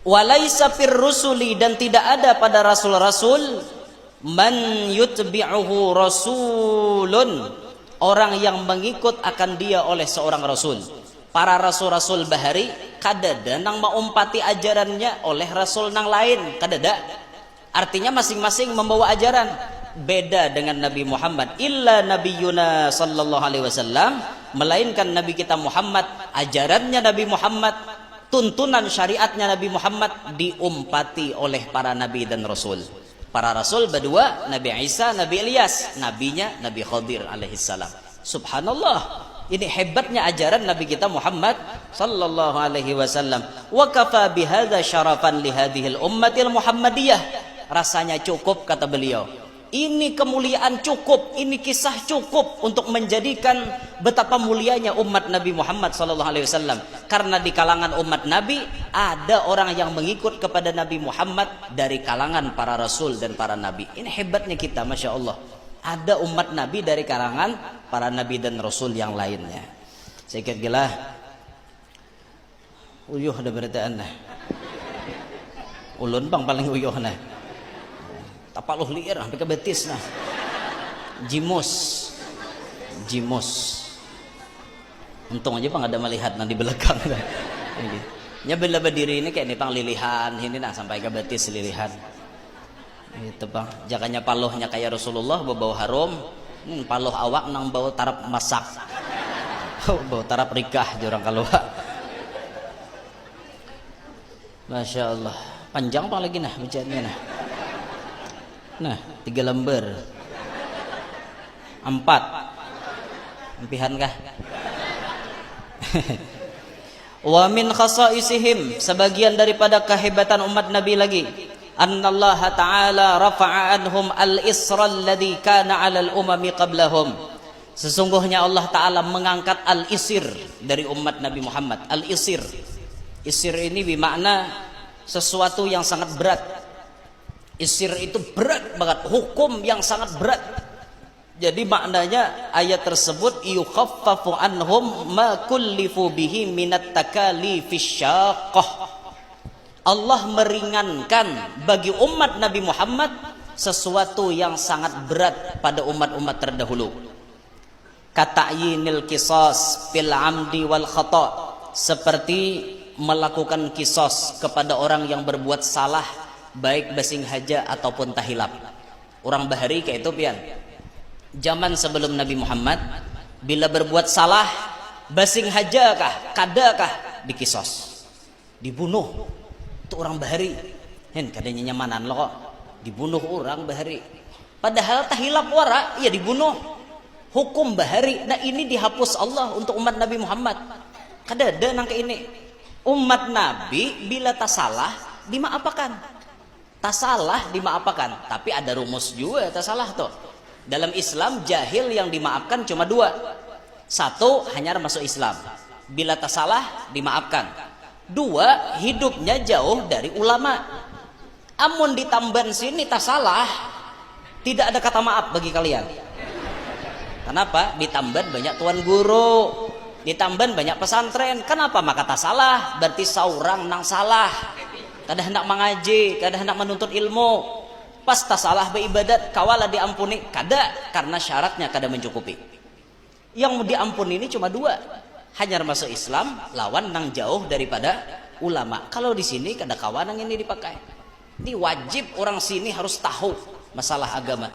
Walaisa fir rusuli, dan tidak ada pada rasul-rasul, man yutbi'uhu rasulun, orang yang mengikut akan dia oleh seorang rasul. Para rasul-rasul bahari kadada nang maumpati ajarannya oleh rasul nang lain, kadada. Artinya masing-masing membawa ajaran beda dengan Nabi Muhammad. Illa nabiyuna sallallahu alaihi wasallam, melainkan Nabi kita Muhammad, ajarannya Nabi Muhammad, tuntunan syariatnya Nabi Muhammad diumpati oleh para nabi dan rasul. Para rasul berdua, Nabi Isa, Nabi Ilyas, nabinya Nabi Khadir alaihissalam. Subhanallah, ini hebatnya ajaran Nabi kita Muhammad sallallahu alaihi wasallam. Wa kafa bihadza syarafan li hadhil ummatil muhammadiyah. Rasanya cukup, kata beliau, ini kemuliaan cukup, ini kisah cukup untuk menjadikan betapa mulianya umat Nabi Muhammad SAW. Karena di kalangan umat Nabi ada orang yang mengikut kepada Nabi Muhammad dari kalangan para rasul dan para nabi. Ini hebatnya kita, Masya Allah. Ada umat Nabi dari kalangan para nabi dan rasul yang lainnya. Saya kira gila. Uyuh ada beritaan nah. Ulun bang paling uyuh nah. Tapaluh liar sampai ke betis nah. Jimus. Untung aja Bang ada melihat nah di belakang. Nya bela berdiri ini kayak nih Bang lilihan ini nah sampai ke betis lilihan. Itu Bang, jakanya paluhnya kayak Rasulullah bau harum. Paluh awak nang bau tarap masak. Bau tarap rikah jorang keluar. Masya Allah. Panjang Bang lagi nah bacaannya nah. Nah, 3 lembar 4 empihan kah? Wa min khasaisihim, sebagian daripada kehebatan umat Nabi lagi, annallaha ta'ala rafa'a anhum al-isra alladhi kana 'alal umami qablahum. Sesungguhnya Allah Ta'ala mengangkat al-isir dari umat Nabi Muhammad. Al-isir, isir ini bermakna sesuatu yang sangat berat. Isir itu berat banget, hukum yang sangat berat. Jadi maknanya ayat tersebut yukhaffafu anhum ma kullifu bihi minat takalifis syaqqah. Allah meringankan bagi umat Nabi Muhammad sesuatu yang sangat berat pada umat-umat terdahulu. Kata'yinil qisas fil amdi wal khata', seperti melakukan kisos kepada orang yang berbuat salah, baik basing haja ataupun tahilap. Orang bahari kayak itu pian. Zaman sebelum Nabi Muhammad, bila berbuat salah, basing haja kah, kada kah, dikisos, dibunuh. Itu orang bahari. Hen kadanya nyamanan lo kok, dibunuh orang bahari. Padahal tahilap wara, ya dibunuh. Hukum bahari. Nah ini dihapus Allah untuk umat Nabi Muhammad. Kada ada nang kayak ini. Umat Nabi bila tak salah dimaafkan. Tak salah dimaafkan, tapi ada rumus juga tak salah tuh. Dalam Islam jahil yang dimaafkan cuma 2. 1 hanya masuk Islam, bila tak salah dimaafkan. 2 hidupnya jauh dari ulama. Amun ditamban sini tak salah, tidak ada kata maaf bagi kalian. Kenapa? Ditamban banyak tuan guru, ditamban banyak pesantren. Kenapa? Maka tak salah, berarti seorang nang salah. Kada hendak mengaji, kada hendak menuntut ilmu. Pas tak salah beribadat, kawalah diampuni. Kada, karena syaratnya kada mencukupi. Yang diampuni ini cuma 2. Hanya masuk Islam, lawan nang jauh daripada ulama. Kalau di sini kada kawan yang ini dipakai. Ini wajib orang sini harus tahu masalah agama.